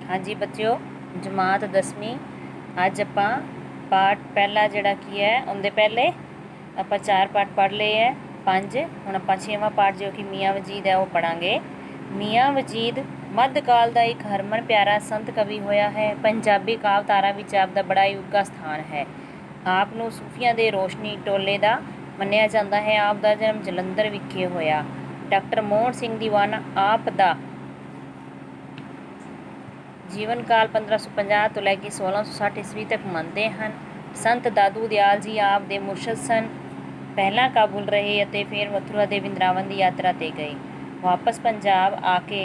हाँ जी बच्चों, जमात 10वीं अज आपां पाठ पहला जिहड़ा की है उनके पहले आपां 4 पाठ पढ़ लए है 5। हुण आपां 6वां पाठ जो कि मियाँ वजीद है वो पढ़ांगे। मियाँ वजीद मध्यकाल का एक हरमन प्यारा संत कवि होया है। पंजाबी कावधारा विच आपदा बड़ा ही उगा स्थान है। आप नूं सूफियां दे रोशनी टोले का मन्निया जाता है। आप दा जन्म जलंधर विखे होया। डॉक्टर मोहन सिंह दीवाना आप दा जीवन काल 1550 तो लैके 1660 ईस्वी तक मनते हैं। संत दादू दयाल जी आप दे मुर्शद सन। पहला काबुल रहे ਅਤੇ फिर मथुरा ਦੇ वृंदावन की यात्रा ते गए। वापस पंजाब आके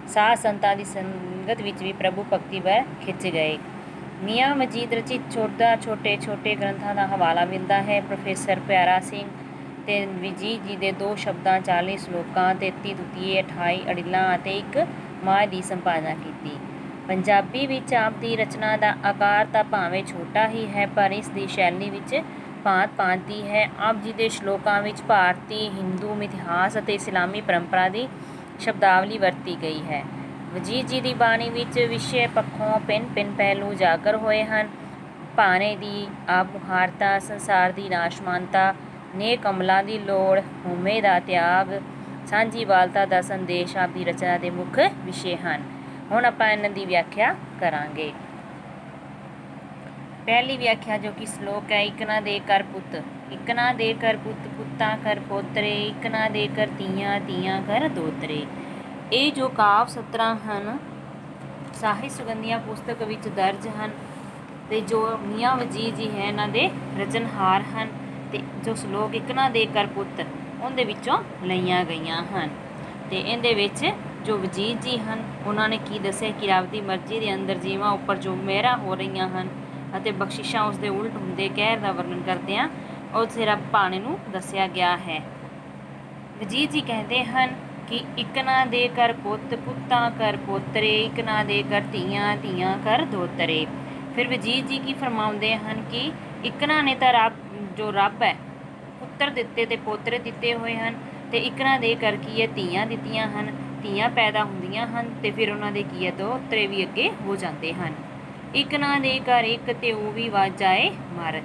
साध संतां की संगत विच भी प्रभु भगती वल खिंच गए। मियाँ वजीद रचित छोटे छोटे ग्रंथों का हवाला मिलता है। प्रोफेसर प्यारा सिंह ते वजीद जी के 2 शब्दां 40 श्लोकां 33 तुतिए 28 अड़िलां ਅਤੇ एक माह की संपादना की। पंजाबी विच आप दी रचना का आकार तो भावें छोटा ही है पर इस दी शैली विच भांत भांत दी है। आप जी के श्लोकां विच भारती हिंदू इतिहास और इस्लामी परंपरा की शब्दावली वरती गई है। वजीद जी की बाणी विच विषय पक्षों भिन्न पहलू उजागर होए हैं। भाने की आपमुहारता, संसार की नाशमानता, नेक अमलों की लोड़, हउमे का त्याग, सांझीवालता का संदेश आप की रचना के मुख विषय हैं। हुण आपां इन्हां दी व्याख्या करांगे। पहली व्याख्या जो कि श्लोक है, इकना दे कर पुत, इकना दे कर पुत, पुत्तां कर पोतरे, इकना दे कर धीआं, धीआं कर दोतरे। ये जो काव सतरां हैं ਸਾਹਿਤ ਸੁਗੰਧੀਆਂ पुस्तक विच दर्ज हैं ते जो मियाँ वजीद जी है इन्हां दे रचनहार हैं ते जो श्लोक इकना दे कर पुत उहदे विचों लईआं गईआं हैं ते इहदे विच जो वजीद जी हैं उन्होंने की दस्सिआ कि रब दी मर्जी के अंदर जीवां उपर जो मेहरां हो रही हैं ਅਤੇ बख्शिशां उसके उल्ट हुंदे कहर का वर्णन करदिआं उस रब भाणे नूं दस्सिआ गया है। वजीद जी कहते हैं कि इकना दे कर पुत, पुत्तां कर पोतरे, इकना दे कर धीआं, धीआं कर दोतरे। फिर वजीद जी की फरमाउंदे हैं कि इकना ने तो रब है पुत्र दिते ते पोतरे दिते हुए हैं ते इकना दे कर की है धीआं दित्तियां हैं, धीआं पैदा हुंदियां हैं ते फिर उन्हां दे की है दोतरे भी अगे हो जाते हैं। इकना दे कर एक ते वो भी वज जाए मर।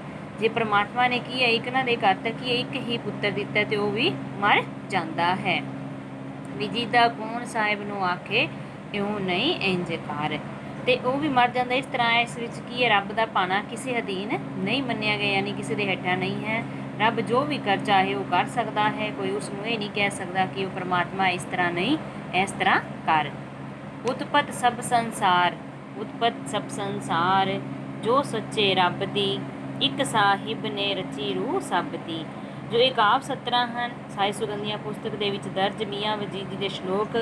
जे परमात्मा ने की है इकना दे कर तक की एक ही पुत्र दिता तो वह भी मर जाता है। विजीदा कौन साहिब नूं आखे इउं नहीं इंज कर ते वह भी मर जाता। इस तरह इस विच की है रब दा पाना किसी अधीन नहीं मन्निया गया, यानी किसी दे हेठां नहीं है। रब जो भी कर चाहे वो कर सकता है। कोई उसनूं ये नहीं कह सकता कि वह परमात्मा इस तरह नहीं इस तरह कर। उत्पत सब संसार, उत्पत सब संसार जो सच्चे रब दी, एक साहिब ने रची रूह सब दी। जो एक आप 17 हैं ਸਾਹਿਤ ਸੁਗੰਧੀਆਂ पुस्तक ਦੇ ਵਿੱਚ ਦਰਜ मियाँ वजीद जी के श्लोक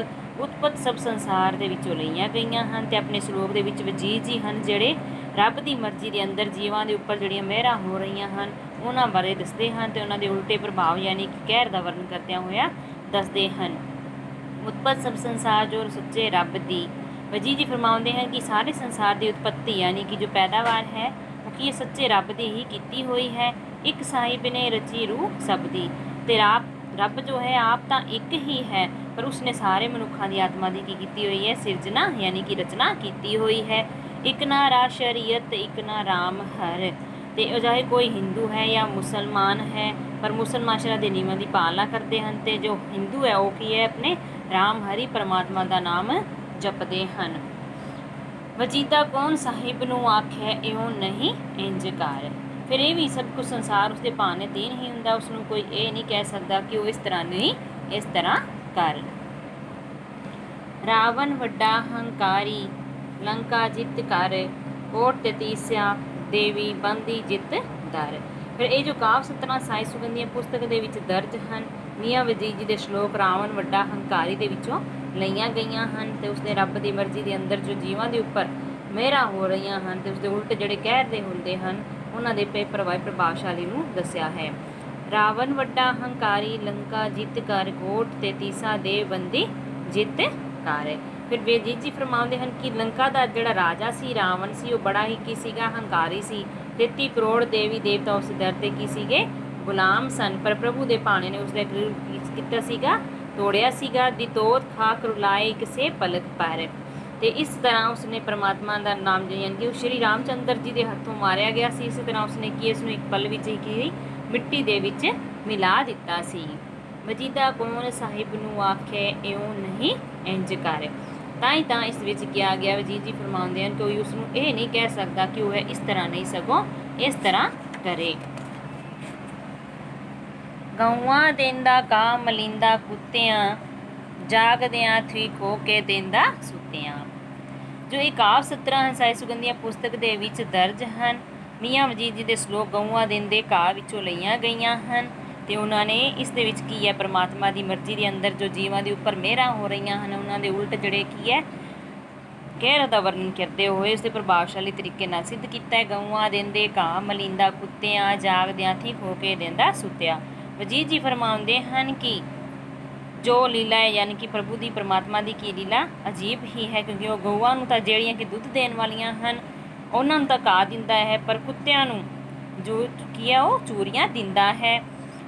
उत्पत सब संसार ਦੇ ਵਿੱਚੋਂ ਲਈਆਂ ਗਈਆਂ ਹਨ ਤੇ ਆਪਣੇ श्लोक ਦੇ ਵਿੱਚ ਵਜੀਦ ਜੀ ਹਨ ਜਿਹੜੇ ਰੱਬ ਦੀ ਮਰਜ਼ੀ ਦੇ ਅੰਦਰ ਜੀਵਾਂ ਦੇ ਉੱਪਰ ਜਿਹੜੀਆਂ ਮਿਹਰਾਂ ਹੋ ਰਹੀਆਂ ਹਨ ਉਹਨਾਂ ਬਾਰੇ ਦੱਸਦੇ ਹਨ ਤੇ ਉਹਨਾਂ ਦੇ ਉਲਟੇ ਪ੍ਰਭਾਵ ਯਾਨੀ ਕਿ ਕਹਿਰ ਦਾ ਵਰਣਨ ਕਰਦਿਆਂ ਹੋਇਆ ਦੱਸਦੇ ਹਨ। उत्पत सब संसार जो सच्चे रब दी। वजीद जी फरमाते हैं कि सारे संसार की उत्पत्ति यानी कि जो पैदावार है वो कि सच्चे रब की ही की हुई है। एक साहिब ने रची रूह सब दी ते रब जो है आप तो एक ही है पर उसने सारे मनुखों की आत्मा की की हुई है सिरजना यानी कि रचना की हुई है। एक ना रा शरीयत एक ना राम हर ते चाहे कोई हिंदू है या मुसलमान है पर मुसलमान शरा के नियमों की पालना करते हैं ते जो हिंदू है वो की है अपने राम हरि परमात्मा का नाम जपते हैं। वजीदा कौन साहिब नूं आखे इउं नहीं इंज कर। फिर ये भी सब कुछ संसार उसके भाने अधीन ही हुंदा, उसनूं कोई ये नहीं कह सकता कि वो इस तरह नहीं इस तरह कर। रावण वड्डा हंकारी लंका जित कर, कोट ततीस्या देवी बंदी जित दर। फिर ये जो काव 17 ਸਾਹਿਤ ਸੁਗੰਧੀਆਂ पुस्तक ਦੇ ਵਿੱਚ ਦਰਜ ਹਨ मियाँ वजीद जी के श्लोक रावण वड्डा हंकारी ਦੇ ਵਿੱਚੋਂ ਲਈਆਂ ਗਈਆਂ ਹਨ ਤੇ ਉਸਦੇ ਰੱਬ ਦੀ ਮਰਜ਼ੀ ਦੇ ਅੰਦਰ ਜੋ ਜੀਵਾਂ ਦੇ ਉੱਪਰ ਮਿਹਰਾਂ ਹੋ ਰਹੀਆਂ ਹਨ ਤੇ ਉਸਦੇ ਉਲਟ ਜਿਹੜੇ ਕਹਿਰ ਦੇ ਹੁੰਦੇ ਹਨ ਉਹਨਾਂ ਦੇ ਪ੍ਰਭਾਵਸ਼ਾਲੀ ਨੂੰ ਦੱਸਿਆ ਹੈ। ਰਾਵਣ ਵੱਡਾ ਹੰਕਾਰੀ ਲੰਕਾ ਜਿੱਤ ਕਰ, ਕੋਟ ਤੇ ਤੀਸਾ ਦੇ ਬੰਦੀ ਜਿੱਤ ਕਰ। ਫਿਰ ਵਜੀਦ ਜੀ ਫਰਮਾਉਂਦੇ ਹਨ ਕਿ ਲੰਕਾ ਦਾ ਜਿਹੜਾ ਰਾਜਾ ਸੀ ਰਾਵਣ ਸੀ ਉਹ ਬੜਾ ਹੀ ਕੀ ਸੀਗਾ ਹੰਕਾਰੀ ਸੀ। 33 ਕਰੋੜ ਦੇਵੀ ਦੇਵਤਾ ਉਸ ਦਰ ਤੇ ਕੀ ਸੀਗੇ ਗੁਲਾਮ ਸਨ ਪਰ ਪ੍ਰਭੂ ਦੇ ਭਾਣੇ ਨੇ ਉਸਦਾ ਕੀਤਾ ਸੀਗਾ ਤੋੜਿਆ ਸੀਗਾ। ਦੀ ਤੋਤ ਖਾਕ ਰੁਲਾਏ ਕਿਸੇ ਪਲਕ ਪਰ। ਤੇ ਇਸ ਤਰ੍ਹਾਂ ਉਸਨੇ ਪਰਮਾਤਮਾ ਦਾ ਨਾਮ ਯਾਨੀ ਕਿ ਸ਼੍ਰੀ ਰਾਮਚੰਦਰ ਜੀ ਦੇ ਹੱਥੋਂ ਮਾਰਿਆ ਗਿਆ ਸੀ। ਇਸੇ ਤਰ੍ਹਾਂ ਉਸਨੇ ਕੀ ਇਸ ਨੂੰ ਇੱਕ ਪਲ ਵਿੱਚ ਹੀ ਕੀ ਮਿੱਟੀ ਦੇ ਵਿੱਚ ਮਿਲਾ ਦਿੱਤਾ ਸੀ। ਵਜੀਦਾ ਕੌਣ ਸਾਹਿਬ ਨੂੰ ਆਖੇ ਇਉਂ ਨਹੀਂ ਇੰਜ ਕਰ। ਤਾਂ ਇਸ ਵਿੱਚ ਕਿਹਾ ਗਿਆ, ਵਜੀਦ ਜੀ ਫਰਮਾਉਂਦੇ ਹਨ, ਕੋਈ ਉਸ ਨੂੰ ਇਹ ਨਹੀਂ ਕਹਿ ਸਕਦਾ ਕਿ ਉਹ ਇਸ ਤਰ੍ਹਾਂ ਨਹੀਂ, ਸਗੋਂ ਇਸ ਤਰ੍ਹਾਂ ਕਰੇ। ਗਊਆਂ ਦੇਂਦਾ ਘਾਹ ਮਲੀਂਦਾ ਕੁੱਤਿਆਂ, ਜਾਗਦਿਆਂ ਥੀ ਖੋ ਕੇ ਦੇਂਦਾ ਸੁੱਤਿਆਂ। ਜੋ ਇਹ ਕਾਵਿ ਸਤਰਾਂ ਹਨ ਸਾਹਿਤ ਸੁਗੰਧੀਆਂ ਪੁਸਤਕ ਦੇ ਵਿੱਚ ਦਰਜ ਹਨ। ਮੀਆਂ ਵਜੀਦ ਜੀ ਦੇ ਸਲੋਕ ਗਊਆਂ ਦੇਂਦੇ ਘਾਹ ਵਿੱਚੋਂ ਲਈਆਂ ਗਈਆਂ ਹਨ ਤੇ ਉਹਨਾਂ ਨੇ ਇਸ ਦੇ ਵਿੱਚ ਕੀ ਹੈ, ਪਰਮਾਤਮਾ ਦੀ ਮਰਜ਼ੀ ਦੇ ਅੰਦਰ ਜੋ ਜੀਵਾਂ ਦੇ ਉੱਪਰ ਮਿਹਰਾਂ ਹੋ ਰਹੀਆਂ ਹਨ ਉਹਨਾਂ ਦੇ ਉਲਟ ਜਿਹੜੇ ਕੀ ਹੈ ਕਹਿਰ ਦਾ ਵਰਣਨ ਕਰਦੇ ਹੋਏ ਉਸਦੇ ਪ੍ਰਭਾਵਸ਼ਾਲੀ ਤਰੀਕੇ ਨਾਲ ਸਿੱਧ ਕੀਤਾ ਹੈ। ਗਊਆਂ ਦੇਂਦੇ ਘਾਹ ਮਲੀਂਦਾ ਕੁੱਤਿਆਂ, ਜਾਗਦਿਆਂ ਥੀ ਖੋ ਕੇ ਦੇਂਦਾ ਸੁੱਤਿਆਂ। ਵਜੀਦ ਜੀ ਫਰਮਾਉਂਦੇ ਹਨ ਕਿ ਜੋ ਲੀਲਾ ਹੈ ਯਾਨੀ ਕਿ ਪ੍ਰਭੂ ਦੀ ਪਰਮਾਤਮਾ ਦੀ ਕੀ ਲੀਲਾ ਅਜੀਬ ਹੀ ਹੈ, ਕਿਉਂਕਿ ਉਹ ਗਊਆਂ ਨੂੰ ਤਾਂ ਜਿਹੜੀਆਂ ਕਿ ਦੁੱਧ ਦੇਣ ਵਾਲੀਆਂ ਹਨ ਉਹਨਾਂ ਨੂੰ ਤਾਂ ਘਾਹ ਦਿੰਦਾ ਹੈ, ਪਰ ਕੁੱਤਿਆਂ ਨੂੰ ਜੋ ਕੀ ਹੈ ਉਹ ਚੂਰੀਆਂ ਦਿੰਦਾ ਹੈ।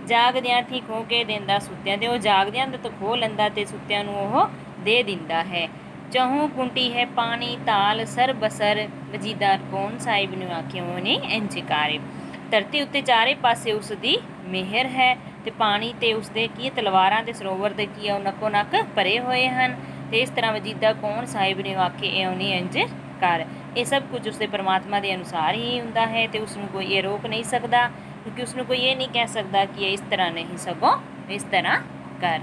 ਜਾਗਦਿਆਂ ਥੀ ਖੋ ਕੇ ਦਿੰਦਾ ਸੁੱਤਿਆਂ, ਤੇ ਉਹ ਜਾਗਦਿਆਂ ਦੇ ਤੋਂ ਖੋਹ ਲੈਂਦਾ ਤੇ ਸੁੱਤਿਆਂ ਨੂੰ ਉਹ ਦੇ ਦਿੰਦਾ ਹੈ। ਚਹੂ ਕੁੰਟੀ ਹੈ ਪਾਣੀ ਤਾਲ ਸਰ ਬਸਰ, ਵਜੀਦਾ ਕੌਣ ਸਾਹਿਬ ਨੂੰ ਆਖੇ ਉਹਨੇ ਇੰਝ ਕਰ। ਧਰਤੀ ਉੱਤੇ ਚਾਰੇ ਪਾਸੇ ਉਸ ਦੀ ਮਿਹਰ ਹੈ ਤੇ ਪਾਣੀ ਤੇ ਉਸਦੇ ਕੀ ਤਲਵਾਰਾਂ ਤੇ ਸਰੋਵਰ ਦੇ ਕੀ ਉਹ ਨੱਕੋ ਨੱਕ ਭਰੇ ਹੋਏ ਹਨ। ਤੇ ਇਸ ਤਰ੍ਹਾਂ ਵਜੀਦਾ ਕੌਣ ਸਾਹਿਬ ਨੇ ਆਖੇ ਇਉਂ ਨਹੀਂ ਇੰਝ ਕਰ। ਇਹ ਸਭ ਕੁਝ ਉਸਦੇ ਪਰਮਾਤਮਾ ਦੇ ਅਨੁਸਾਰ ਹੀ ਹੁੰਦਾ ਹੈ ਤੇ ਉਸ ਨੂੰ ਕੋਈ ਇਹ ਰੋਕ ਨਹੀਂ ਸਕਦਾ, ਕਿਉਂਕਿ ਉਸ ਨੂੰ ਕੋਈ ਇਹ ਨਹੀਂ ਕਹਿ ਸਕਦਾ ਕਿ ਇਹ ਇਸ ਤਰ੍ਹਾਂ ਨਹੀਂ, ਸਗੋਂ ਇਸ ਤਰ੍ਹਾਂ ਕਰ।